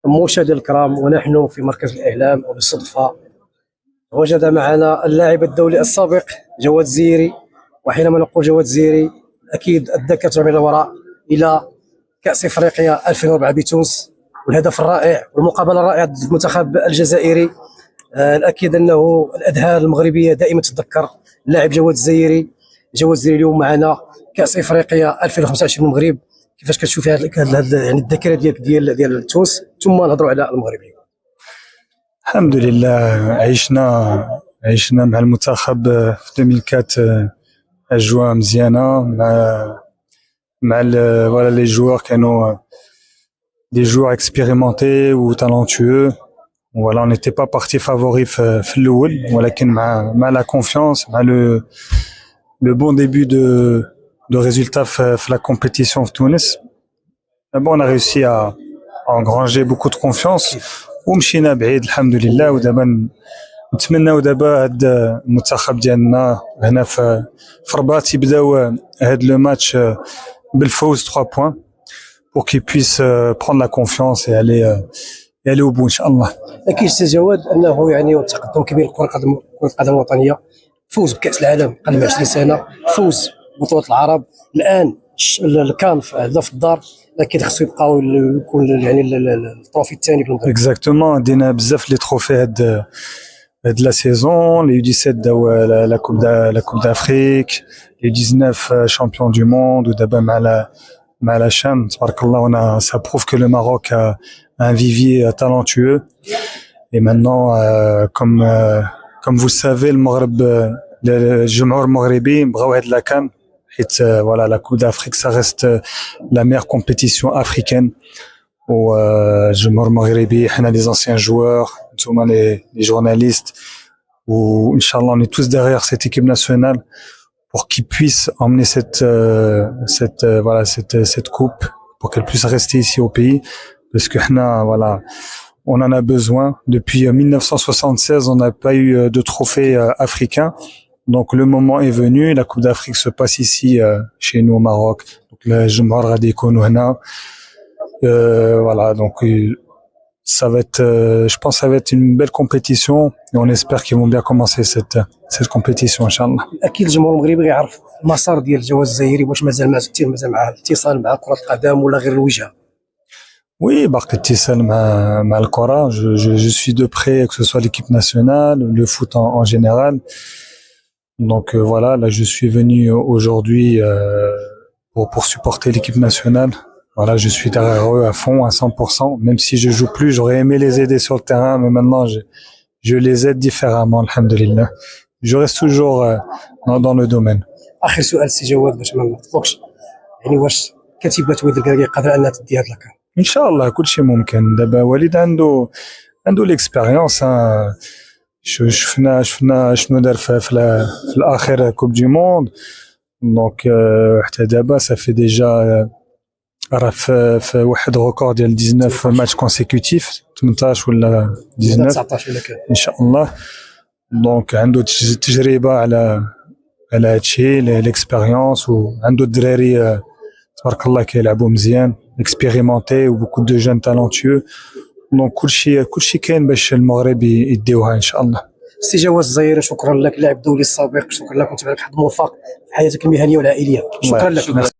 مشاهدينا الكرام، ونحن في مركز الإعلام، وبالصدفة وجد معنا اللاعب الدولي السابق جواد الزيري. وحينما نقول جواد الزيري أكيد الذاكرة من الوراء إلى كأس إفريقيا 2004 بتونس، والهدف الرائع والمقابلة الرائعة ضد المنتخب الجزائري. الأكيد أنه الأذهان المغربية دائما تتذكر اللاعب جواد الزيري. جواد الزيري اليوم معنا كأس إفريقيا 2025 المغرب. كيفاش كتشوفي يعني الذاكرة ديال تونس، ثم نهضروا على المغرب اليوم؟ الحمد لله، عشنا مع المنتخب في 2004 أجواء مزيانة مع voilà les joueurs كانوا des joueurs expérimentés ou talentueux. Voilà, on n'était pas parti favori في الأول، ولكن مع la confiance، مع le bon début de résultats في la compétition في تونس. Bon, on a réussi à engranger beaucoup de confiance ومشينا بعيد الحمد لله. ودابا نتمناو دابا هاد المنتخب ديالنا هنا في رباط يبداو هاد لو ماتش بالفوز 3 points pour qu'ils puissent prendre la confiance et aller au bout ان شاء الله. اكيد سي جواد انه يعني تقدم كبير لكرة القدم الوطنيه، فوز بكأس العالم قبل 20 سنه، فوز بطولة العرب، الان الكان في الدار. اكيد خصو يبقاو يكون يعني التروفي الثاني في المغرب. اكزاكتومون، دينا بزاف لي تروفي هاد لا سيزون. لي 17 داو لا كوب d'Afrique، لي 19 champion du monde، ودابا مع la CHAN. تبارك الله، ça prouve que le Maroc a un vivier talentueux. Et maintenant, comme vous le savez, الجمهور المغربي بغاو هاد لا كان، حيت voilà la Coupe d'Afrique ça reste la meilleure compétition africaine. والجمهور المغربي، حنا les anciens joueurs، نتوما les journalistes، ou inchallah on est tous derrière cette équipe nationale pour qu'ils puissent emmener cette coupe, pour qu'elle puisse rester ici au pays, parce que voilà, on en a besoin. Depuis 1976 on n'a pas eu de trophée africain. Donc le moment est venu, la Coupe d'Afrique se passe ici chez nous au Maroc. Donc le Jumhur غادي يكونوا هنا. Voilà, donc ça va être je pense que ça va être une belle compétition et on espère qu'ils vont bien commencer cette compétition inchallah. اكيد الجمهور المغربي يعرف المسار ديال جواد الزيري، واش مازال معاه اتصال مع كرة القدم ولا غير الوجهة؟ Oui, باقي اتصال مع الكرة. Je suis de près, que ce soit l'équipe nationale, le foot en général. Donc voilà, là je suis venu aujourd'hui pour supporter l'équipe nationale. Voilà, je suis derrière eux à fond, à 100%. Même si je joue plus, j'aurais aimé les aider sur le terrain, mais maintenant je les aide différemment, alhamdulillah. Je reste toujours dans le domaine. اخر سؤال سي جواد باش ما نطلقش، يعني واش كتيبات وليد الكراكي قادره انها تدي هاد لاكار؟ ان شاء الله كل شيء ممكن. دابا وليد عنده ليكسبيريونس. شفنا شنو دار في الاخر كوب دي موند. دونك حتى دابا صافي ديجا راه في واحد ريكورد ديال 19 ماتش كونسيكوتيف، 18 ولا 19 ولا كان ان شاء الله. دونك عنده تجربه على هادشي، ليكسبيريونس، وعنده الدراري تبارك الله كيلعبوا مزيان، اكسبيريمونتي وبوكو دو جون تالونتيو. دونك كلشي كاين باش المغرب يديوها ان شاء الله. سي جواد الزيري، شكرا لك، لاعب دولي السابق. شكرا لك، ونتمنى لك حظ موفق في حياتك المهنيه والعائليه. شكرا لك.